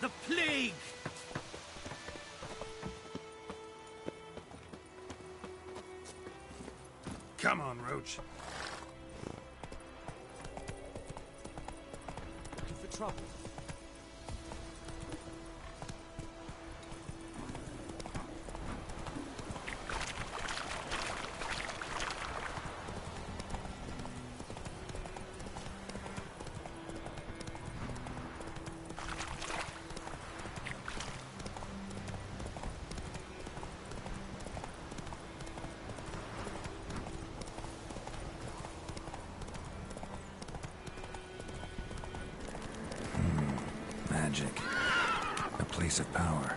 The plague! Come on, Roach. Looking for trouble. Magic. A place of power.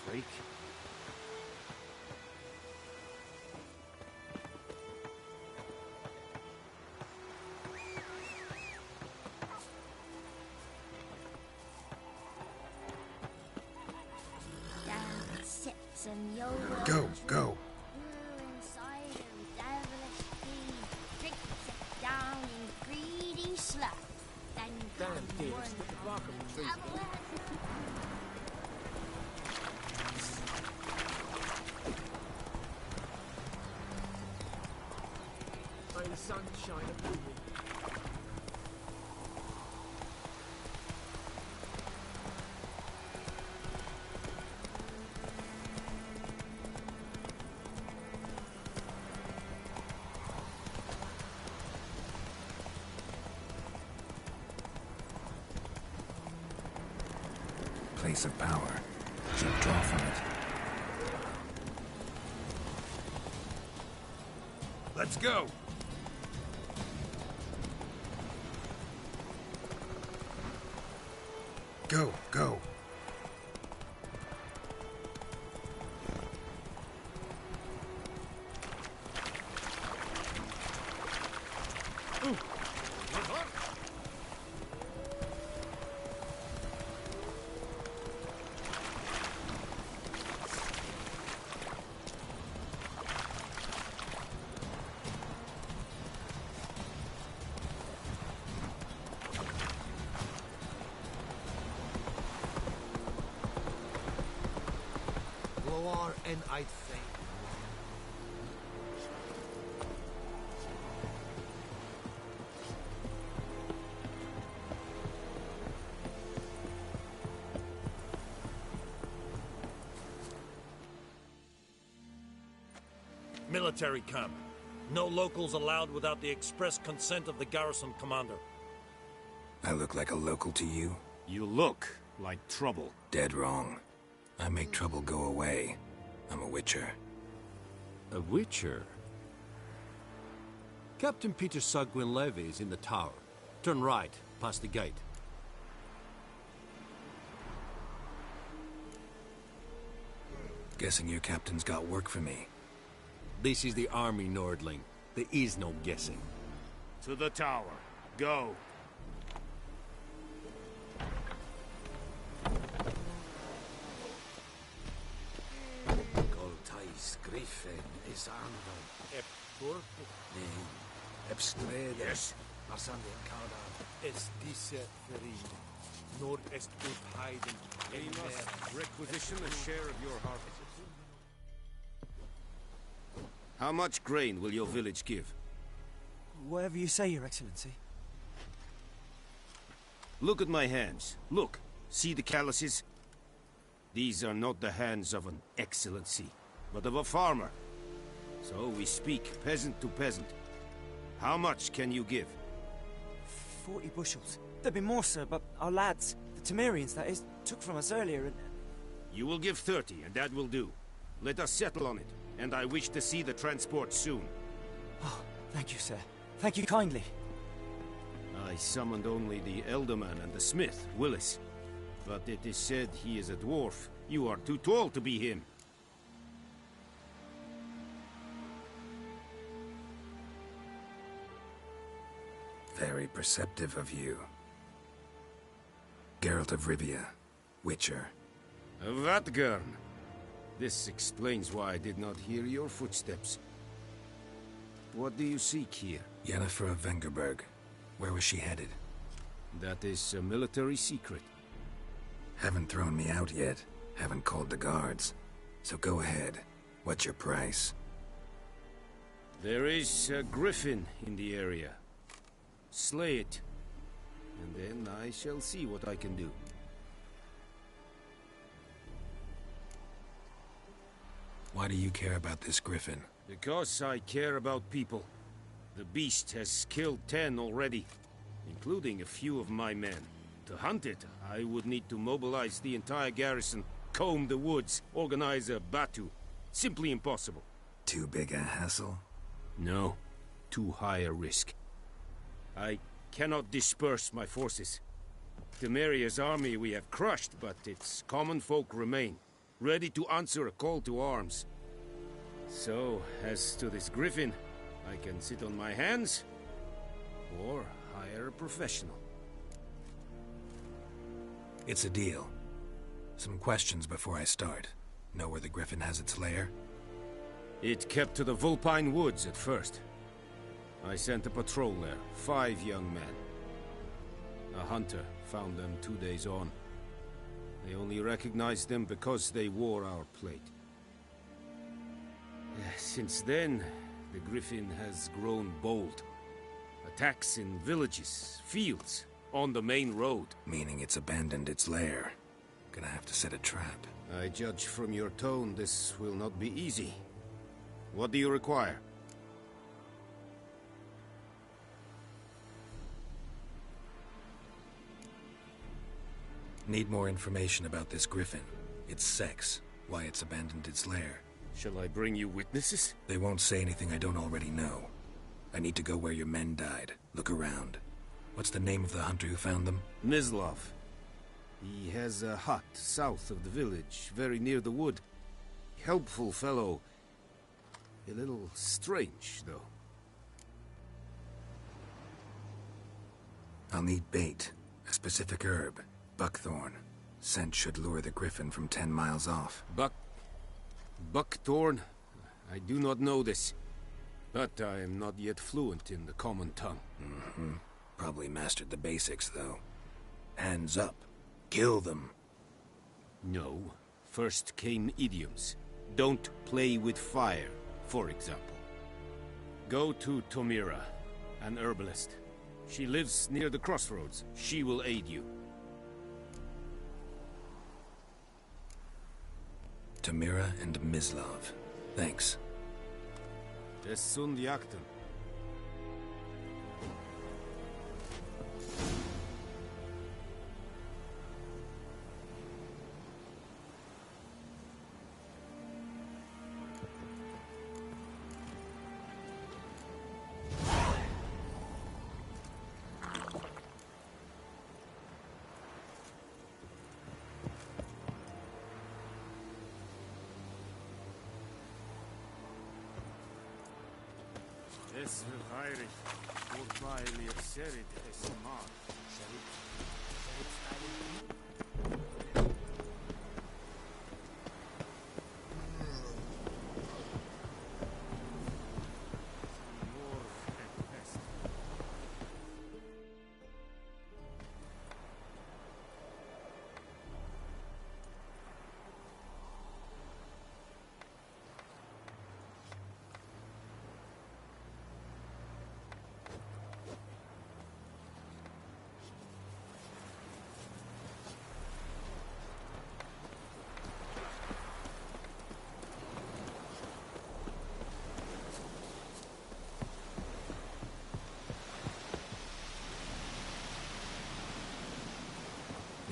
Freak. Go, go. Damn dear, it's the bark of the trees. May the sun shine upon you. Place of power. Should draw from it. Let's go. Go, go. war and I'd faint. Military camp. No locals allowed without the express consent of the garrison commander. I look like a local to you? You look like trouble. Dead wrong. I make trouble go away. I'm a witcher. A witcher? Captain Peter Sagwin Levy is in the tower. Turn right, past the gate. Guessing your captain's got work for me. This is the army, Nordling. There is no guessing. To the tower. Go. Goltais Griffin is Arnold. Ep Turk. Epstrede. Yes. Arsandi Kauda. Es diese Ferin. Nor est ut heiden. We must requisition a share of your harvest. How much grain will your village give? Whatever you say, Your Excellency. Look at my hands. Look. See the calluses? These are not the hands of an excellency, but of a farmer. So we speak peasant to peasant. How much can you give? 40 bushels. There'd be more, sir, but our lads, the Temerians, that is, took from us earlier and... You will give 30, and that will do. Let us settle on it, and I wish to see the transport soon. Oh, thank you, sir. Thank you kindly. I summoned only the Elderman and the smith, Willis. But it is said he is a dwarf. You are too tall to be him. Very perceptive of you. Geralt of Rivia, Witcher. Vatgern. This explains why I did not hear your footsteps. What do you seek here? Yennefer of Vengerberg. Where was she headed? That is a military secret. Haven't thrown me out yet. Haven't called the guards. So go ahead. What's your price? There is a griffin in the area. Slay it, and then I shall see what I can do. Why do you care about this griffin? Because I care about people. The beast has killed 10 already, including a few of my men. To hunt it, I would need to mobilize the entire garrison, comb the woods, organize a batu. Simply impossible. Too big a hassle? No, too high a risk. I cannot disperse my forces. Temeria's army we have crushed, but its common folk remain, ready to answer a call to arms. So, as to this griffin, I can sit on my hands, or hire a professional. It's a deal. Some questions before I start. Know where the griffin has its lair? It kept to the Vulpine Woods at first. I sent a patrol there, 5 young men. A hunter found them 2 days on. They only recognized them because they wore our plate. Since then, the griffin has grown bold. Attacks in villages, fields, on the main road. Meaning it's abandoned its lair. Gonna have to set a trap. I judge from your tone this will not be easy. What do you require? Need more information about this griffin. Its sex, why it's abandoned its lair. Shall I bring you witnesses? They won't say anything I don't already know. I need to go where your men died. Look around. What's the name of the hunter who found them? Mislav. He has a hut south of the village, very near the wood. Helpful fellow. A little strange, though. I'll need bait. A specific herb. Buckthorn. Scent should lure the griffin from 10 miles off. Buckthorn? I do not know this. But I am not yet fluent in the common tongue. Probably mastered the basics, though. Hands up. Kill them. No. First came idioms. Don't play with fire, for example. Go to Tomira, an herbalist. She lives near the crossroads. She will aid you. Tamira and Mislav. Thanks. Es sunt yakten. Es Heinrich. Urbaili Serit Esmar.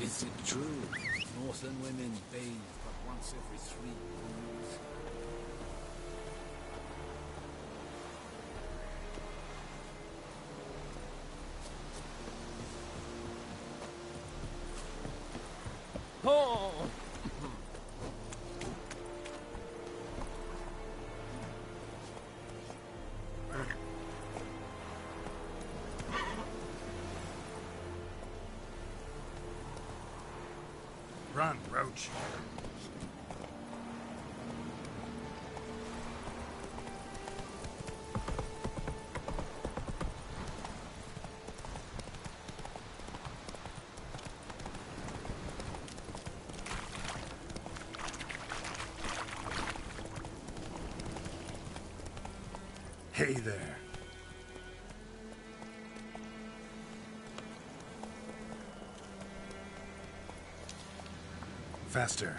Is it true? Northern women bathe but once every 3 years. Oh! Run, Roach. Hey there. Faster.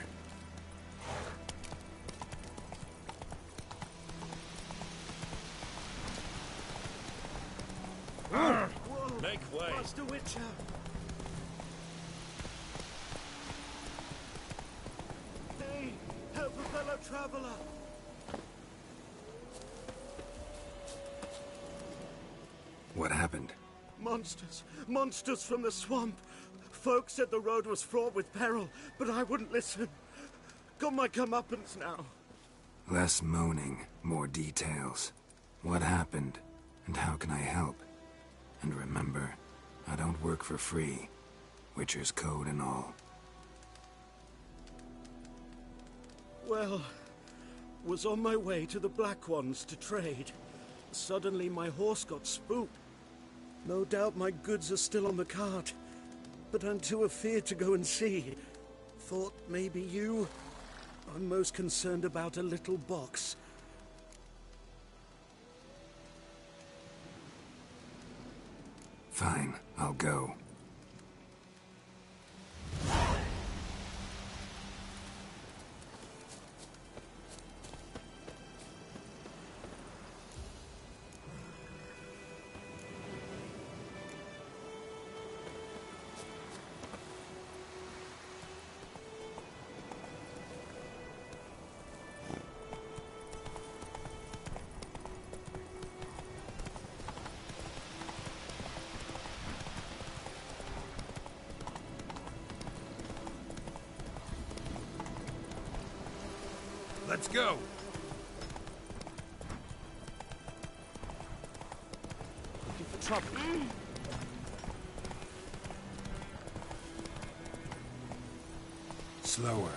Make way. Master Witcher! Hey, help a fellow traveler! What happened? Monsters! Monsters from the swamp! Folks said the road was fraught with peril, but I wouldn't listen. Got my comeuppance now. Less moaning, more details. What happened, and how can I help? And remember, I don't work for free. Witcher's code and all. Well, was on my way to the Black Ones to trade. Suddenly my horse got spooked. No doubt my goods are still on the cart, but I'm too afeard to go and see. Thought maybe you? I'm most concerned about a little box. Fine, I'll go. Let's go. Looking for trouble. Slower.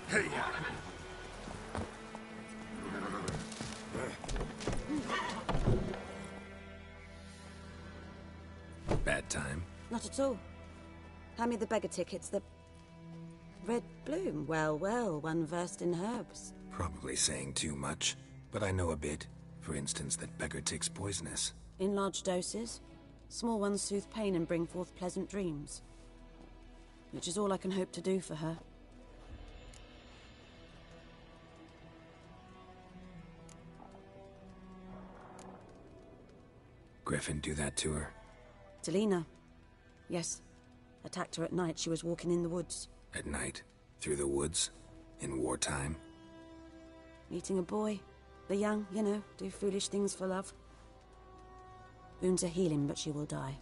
Hey! Not at all. Hand me the beggar tickets, the... Red bloom. Well, well, one versed in herbs. Probably saying too much, but I know a bit. For instance, that beggar tick's poisonous. In large doses. Small ones soothe pain and bring forth pleasant dreams. Which is all I can hope to do for her. Griffin do that to her? Delina. Yes. Attacked her at night. She was walking in the woods. At night? Through the woods? In wartime? Meeting a boy. The young, you know, do foolish things for love. Wounds are healing, but she will die.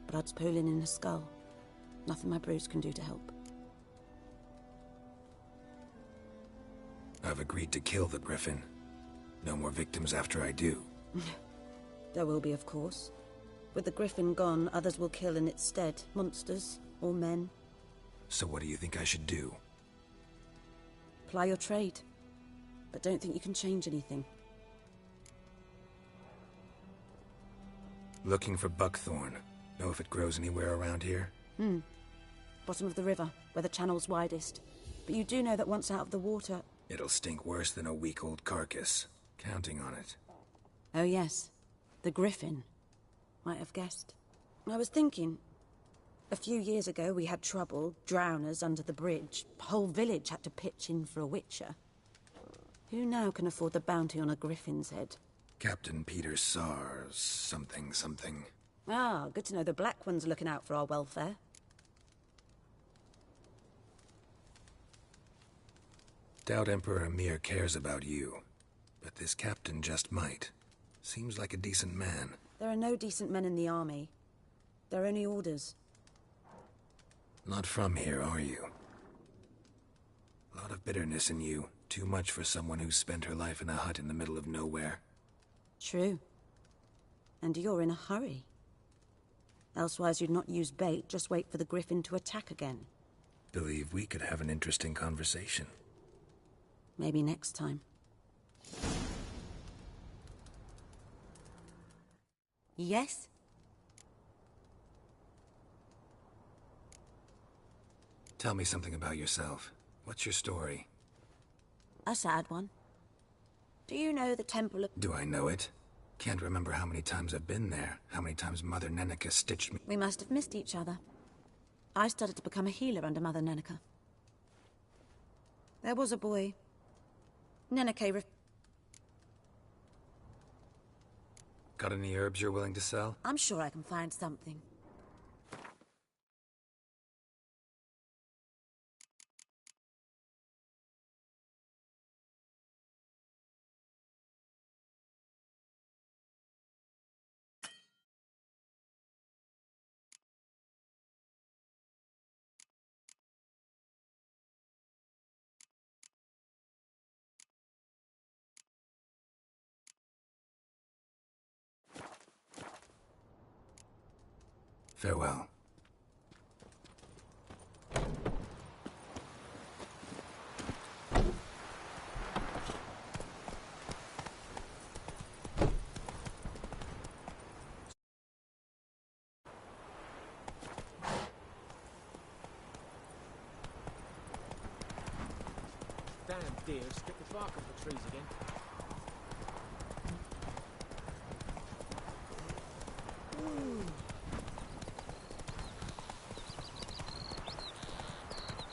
Blood's pooling in her skull. Nothing my bruise can do to help. I've agreed to kill the Griffin. No more victims after I do. There will be, of course. With the Griffin gone, others will kill in its stead. Monsters, or men. So what do you think I should do? Ply your trade. But don't think you can change anything. Looking for buckthorn. Know if it grows anywhere around here? Bottom of the river, where the channel's widest. But you do know that once out of the water... It'll stink worse than a week-old carcass. Counting on it. Oh yes, the Griffin. Might have guessed. I was thinking... A few years ago we had trouble, drowners under the bridge. Whole village had to pitch in for a witcher. Who now can afford the bounty on a Griffin's head? Captain Peter Sars... something. Ah, good to know the Black One's looking out for our welfare. Doubt Emperor Emir cares about you. But this captain just might. Seems like a decent man. There are no decent men in the army. They're only orders. Not from here, are you? A lot of bitterness in you. Too much for someone who's spent her life in a hut in the middle of nowhere. True. And you're in a hurry. Elsewise you'd not use bait, just wait for the Griffin to attack again. Believe we could have an interesting conversation. Maybe next time. Yes? Tell me something about yourself. What's your story? A sad one. Do you know the Temple of... Do I know it? Can't remember how many times I've been there. How many times Mother Neneka stitched me... We must have missed each other. I started to become a healer under Mother Neneka. There was a boy. Neneke Got any herbs you're willing to sell? I'm sure I can find something. Farewell. Damn deer, strip the bark off the trees again.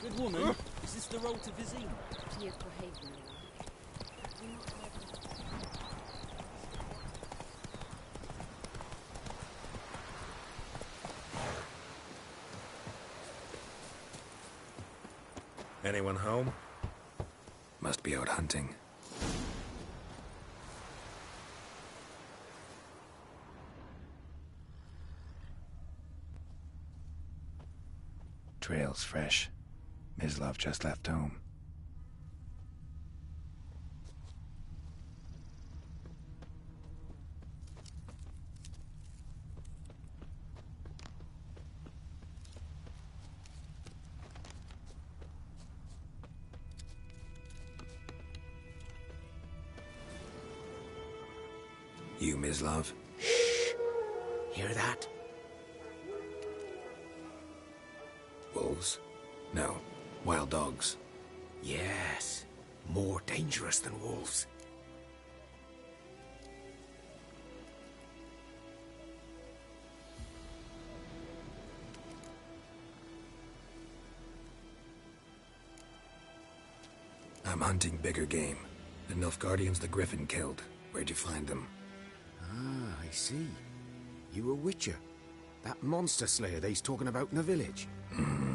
Good woman, is this the road to Vizima? Anyone home? Must be out hunting. Trail's fresh. Mislav just left home. You, Mislav? Hear that? wolves? No, wild dogs. Yes, more dangerous than wolves. I'm hunting bigger game. The Nilfgaardians the Griffin killed. Where'd you find them? Ah, I see. You a witcher. That monster slayer they's talking about in the village. Mm-hmm.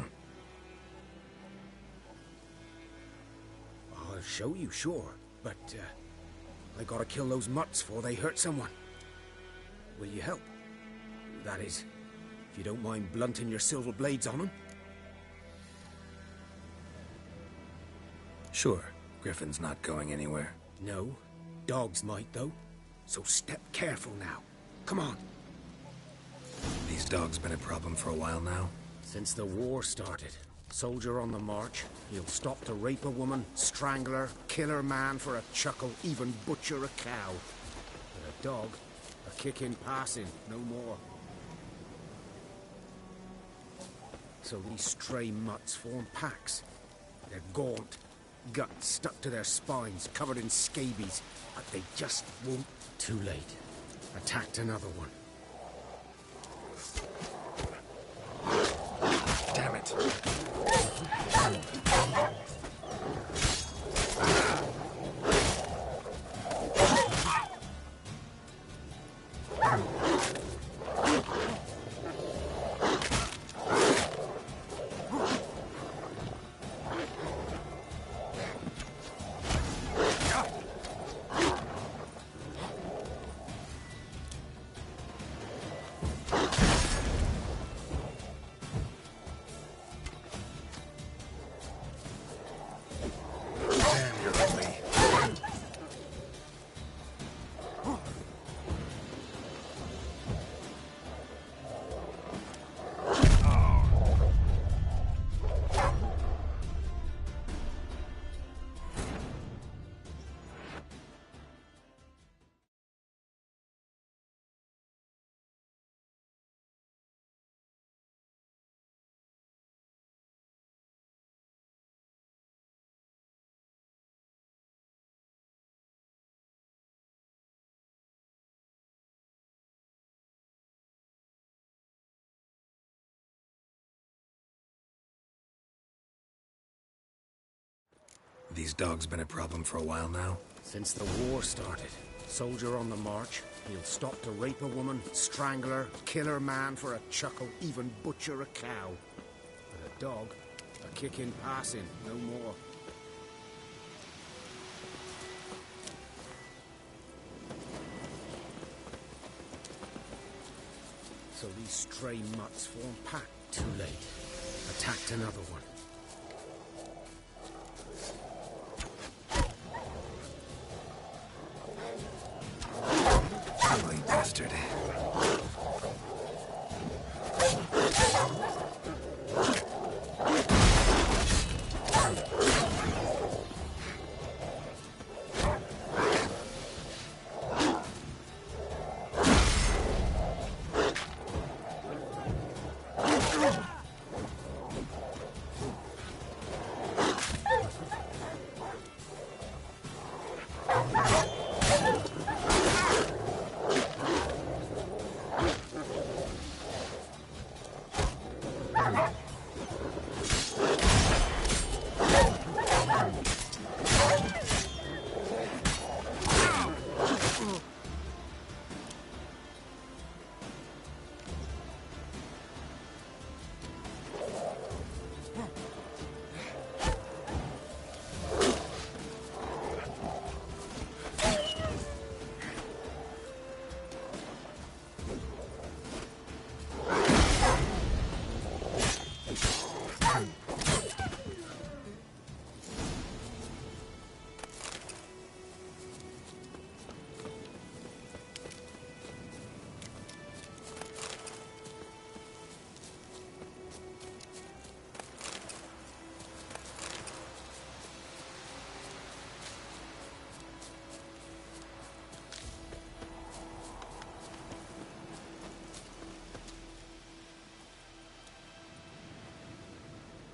I'll show you, sure. But, I gotta kill those mutts before they hurt someone. Will you help? That is, if you don't mind blunting your silver blades on them. Sure. Griffin's not going anywhere. No. Dogs might, though. So step careful now. Come on. These dogs been a problem for a while now? Since the war started. Soldier on the march. He'll stop to rape a woman, strangle her, kill her man for a chuckle, even butcher a cow. But a dog, a kick in passing, no more. So these stray mutts form packs. They're gaunt, guts stuck to their spines, covered in scabies, but they just won't. Too late. Attacked another one. Damn it. These dogs been a problem for a while now? Since the war started. Soldier on the march. He'll stop to rape a woman, strangle her, kill her man for a chuckle, even butcher a cow. But a dog, a kick in passing, no more. So these stray mutts form pack. Too late. Attacked another one. Ugly bastard.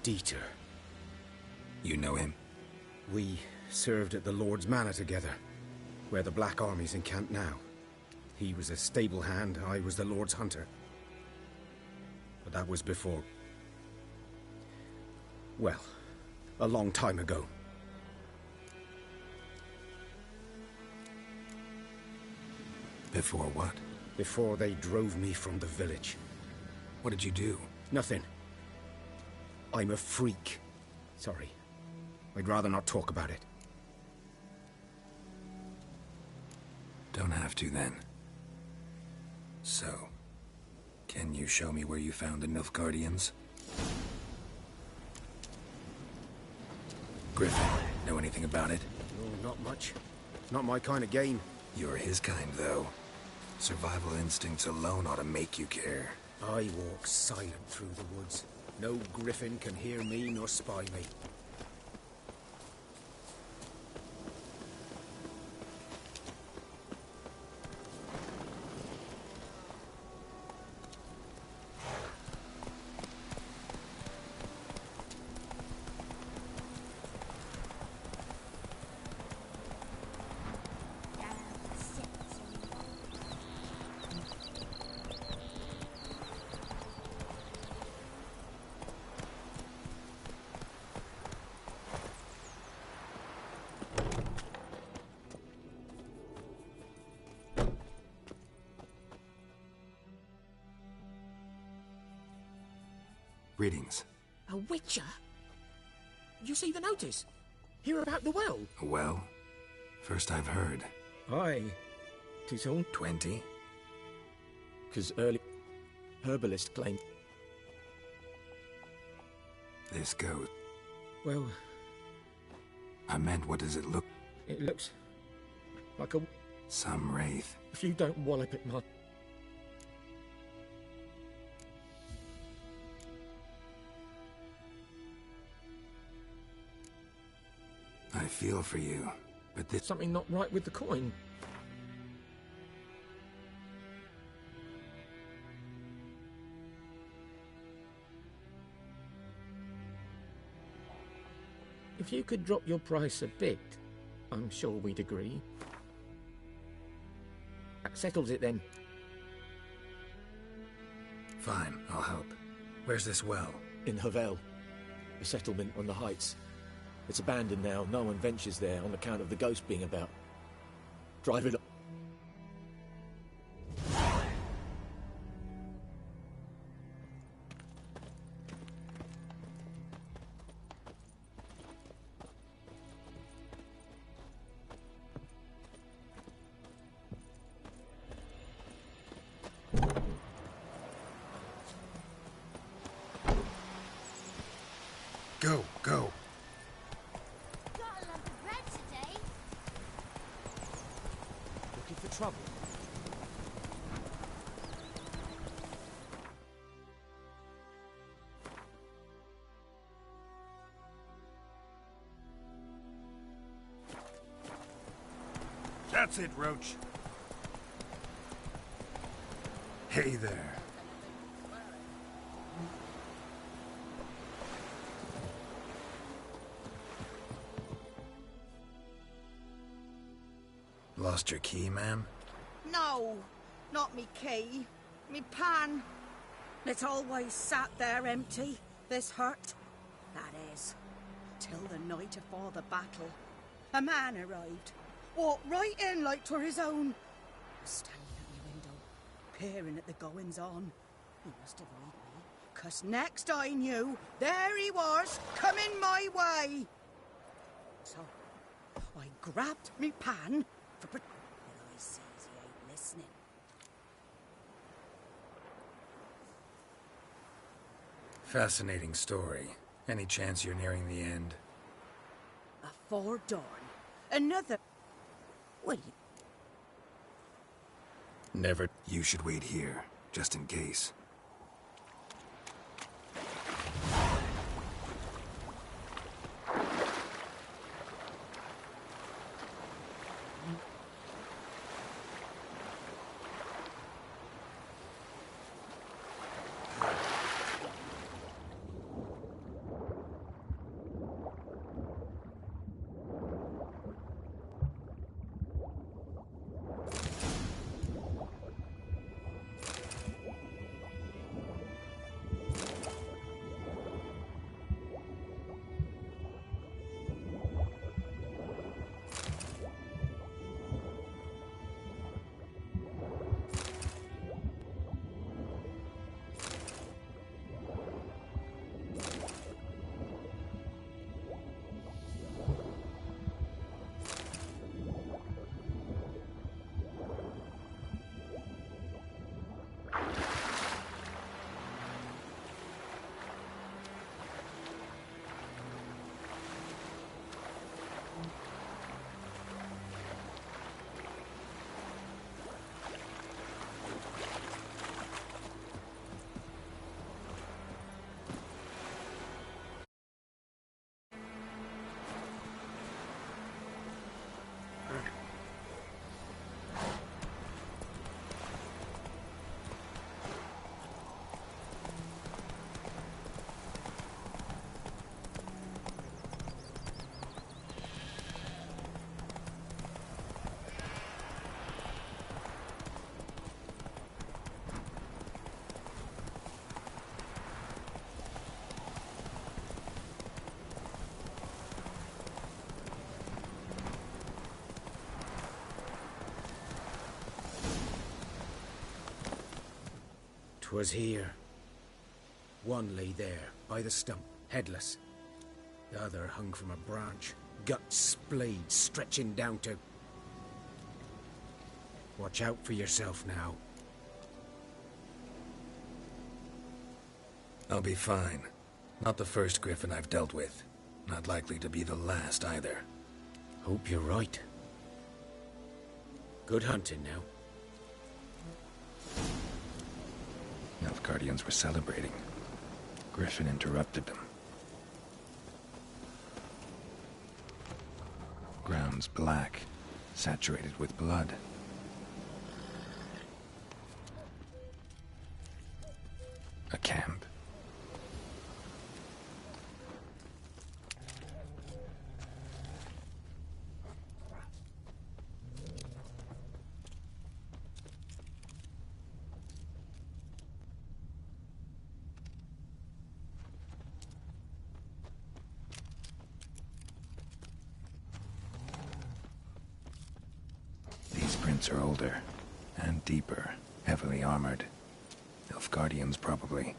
Dieter. You know him? We served at the Lord's Manor together, where the Black Army's encamped now. He was a stable hand, I was the Lord's hunter. But that was before... well, a long time ago. Before what? Before they drove me from the village. What did you do? Nothing. I'm a freak. Sorry. I'd rather not talk about it. Don't have to, then. So, can you show me where you found the Nilfgaardians? Griffin, know anything about it? No, not much. Not my kind of game. You're his kind, though. Survival instincts alone ought to make you care. I walk silent through the woods. No griffin can hear me nor spy me. Greetings. A witcher? You see the notice? Hear about the well? A well? First I've heard. Aye. 'Tis all 20? 'cause early herbalist claimed. This goes. Well, I meant, what does it look? it looks like a... Some wraith. If you don't wallop it, Mud. I feel for you, but this... Something not right with the coin. If you could drop your price a bit, I'm sure we'd agree. That settles it then. Fine, I'll help. Where's this well? In Havel, a settlement on the heights. It's abandoned now. No one ventures there on account of the ghost being about. Drive it up. Go, go. Got a lump of bread today. Looking for trouble. That's it, Roach. Hey there. Lost your key, ma'am? No, not me key. Me pan. It's always sat there empty, this hut. That is, till the night afore the battle. A man arrived, walked right in like 'twere his own. Was standing at my window, peering at the goings-on. He must have heard me, 'cause next I knew, there he was, coming my way. So, I grabbed me pan, but I sees he ain't listening. Fascinating story. Any chance you're nearing the end? Afore dawn, another... Will you... Never. You should wait here, just in case. 'Twas here. One lay there, by the stump, headless. The other hung from a branch, guts splayed, stretching down to... Watch out for yourself now. I'll be fine. Not the first griffin I've dealt with. Not likely to be the last either. Hope you're right. Good hunting now. Nilfgaardians were celebrating. Griffin interrupted them. Ground's black, saturated with blood. A camp. These prints are older and deeper, heavily armored. Nilfgaardians, probably.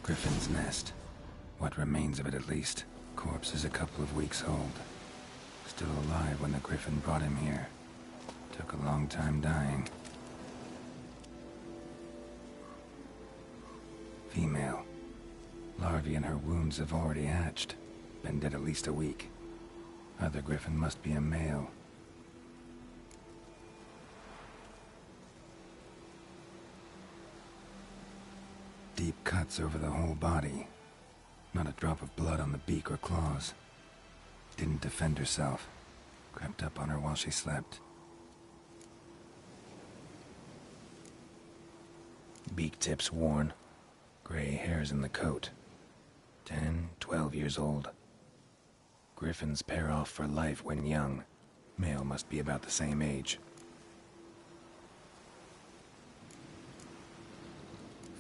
Griffin's nest. What remains of it, at least. Corpse is a couple of weeks old. Still alive when the Griffin brought him here. Took a long time dying. Female. Larvae in her wounds have already hatched. Been dead at least a week. Other Griffin must be a male. Deep cuts over the whole body. Not a drop of blood on the beak or claws. Didn't defend herself. Crept up on her while she slept. Beak tips worn. Gray hairs in the coat. 10, 12 years old. Griffins pair off for life when young. Male must be about the same age.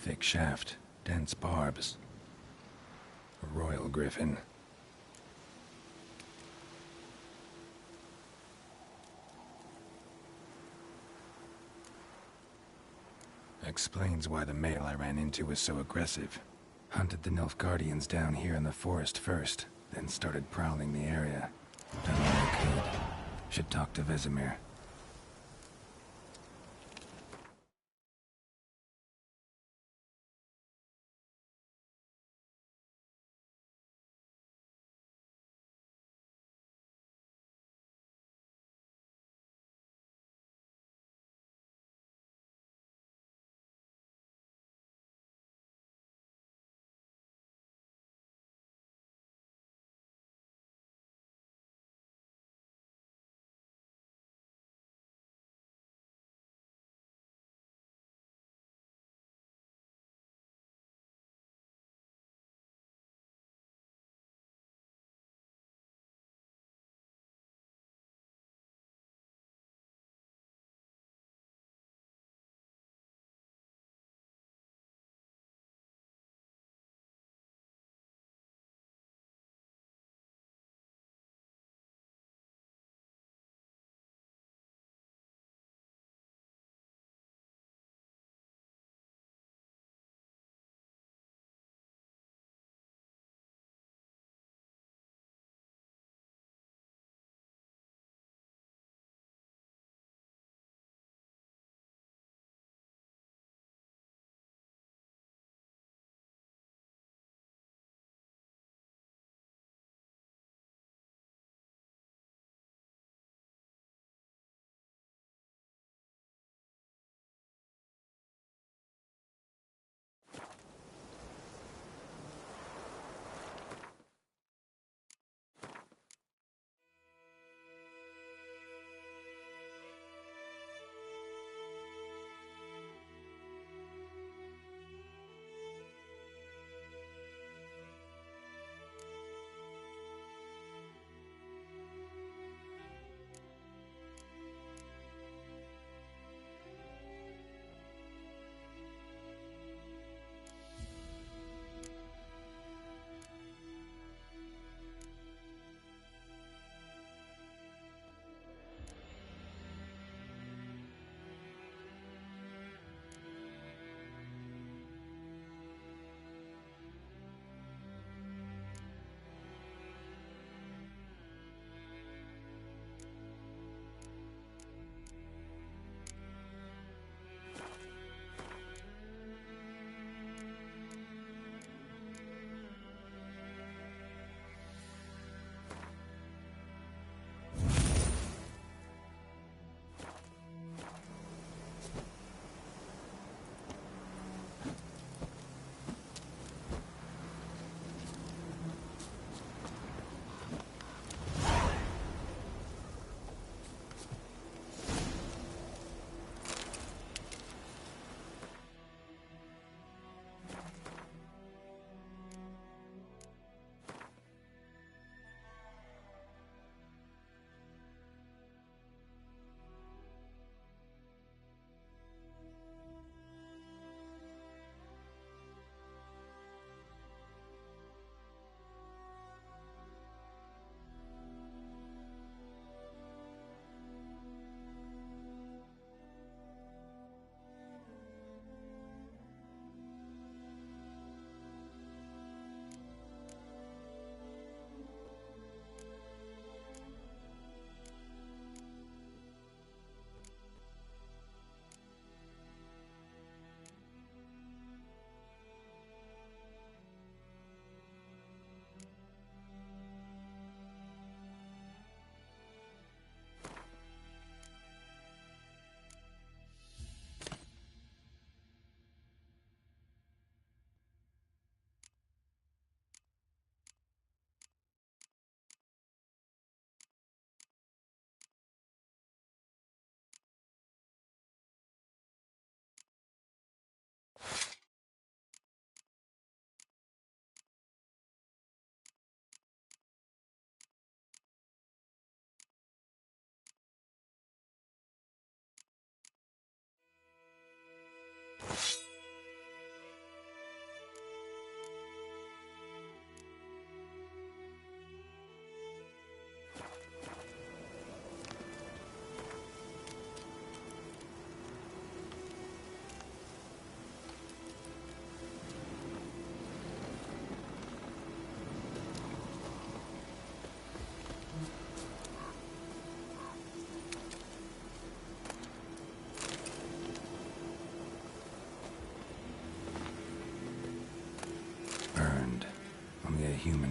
Thick shaft, dense barbs. A royal griffin. Explains why the male I ran into was so aggressive. Hunted the Nilfgaardians down here in the forest first, then started prowling the area. Done all I could. Should talk to Vesemir.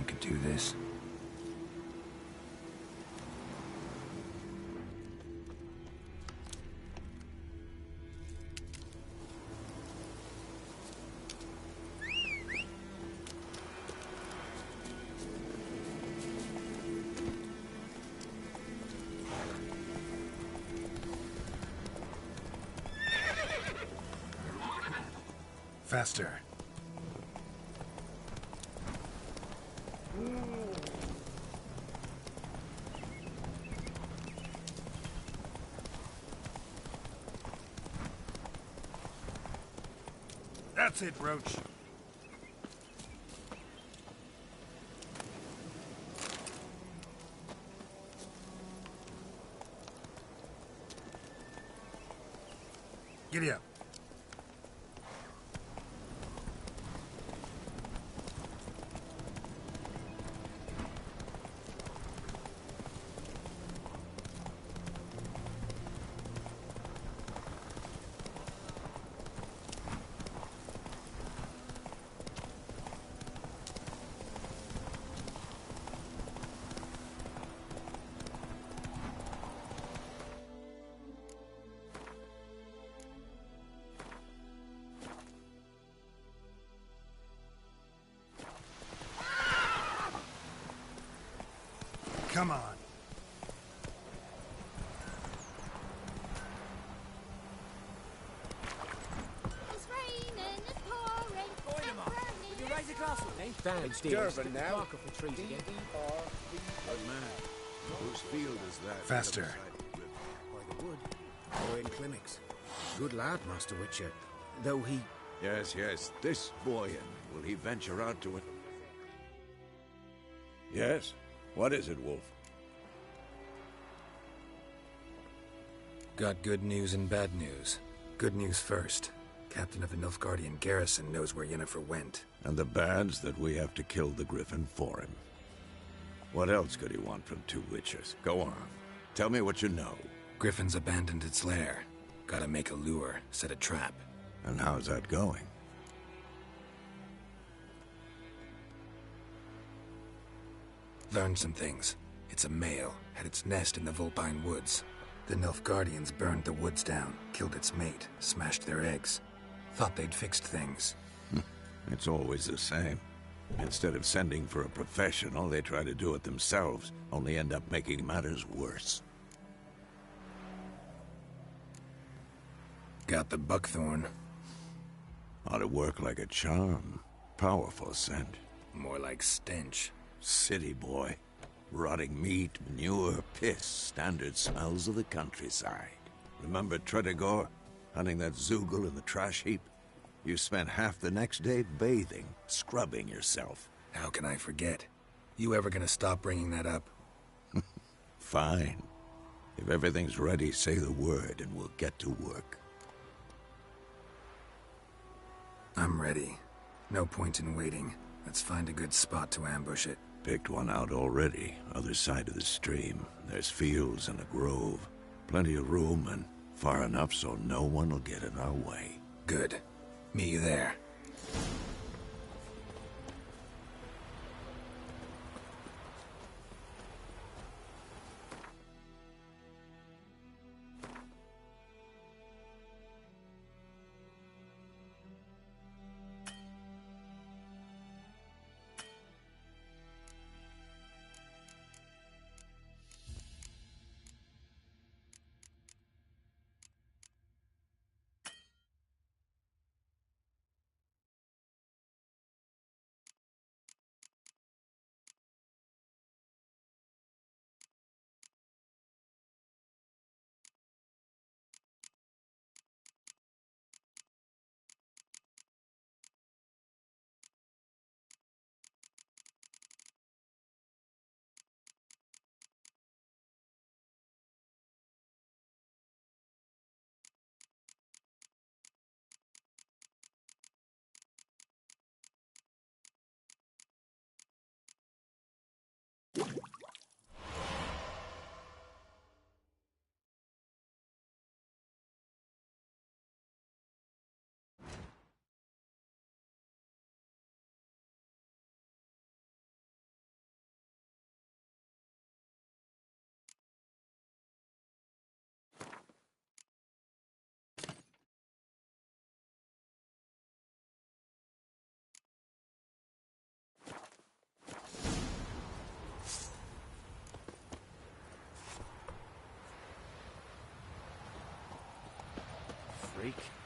could do this. Faster. That's it, Roach. Giddy up. Come on. It's raining, it's pouring, it's burning. You raise a glass with me? Thanks, dear. Stick the bark off the trees again. Good man. Whose field is that? Faster. By the wood. Or in clinics. Good lad, Master Witcher. Though he... Yes, yes. This boy, will he venture out to it? Yes? What is it, Wolf? Got good news and bad news. Good news first. Captain of the Nilfgaardian garrison knows where Yennefer went. And the bad's that we have to kill the Griffin for him. What else could he want from two Witchers? Go on. Tell me what you know. Griffin's abandoned its lair. Gotta make a lure, set a trap. And how's that going? Learned some things. It's a male, had its nest in the Vulpine Woods. The Nilfgaardians burned the woods down, killed its mate, smashed their eggs. Thought they'd fixed things. It's always the same. Instead of sending for a professional, they try to do it themselves, only end up making matters worse. Got the buckthorn. Ought to work like a charm. Powerful scent. More like stench. City boy. Rotting meat, manure, piss, standard smells of the countryside. Remember Tredegor? Hunting that Zoogle in the trash heap? You spent half the next day bathing, scrubbing yourself. How can I forget? You ever gonna stop bringing that up? Fine. If everything's ready, say the word and we'll get to work. I'm ready. No point in waiting. Let's find a good spot to ambush it. Picked one out already, other side of the stream. There's fields and a grove. Plenty of room and far enough so no one will get in our way. Good. Meet you there. freak.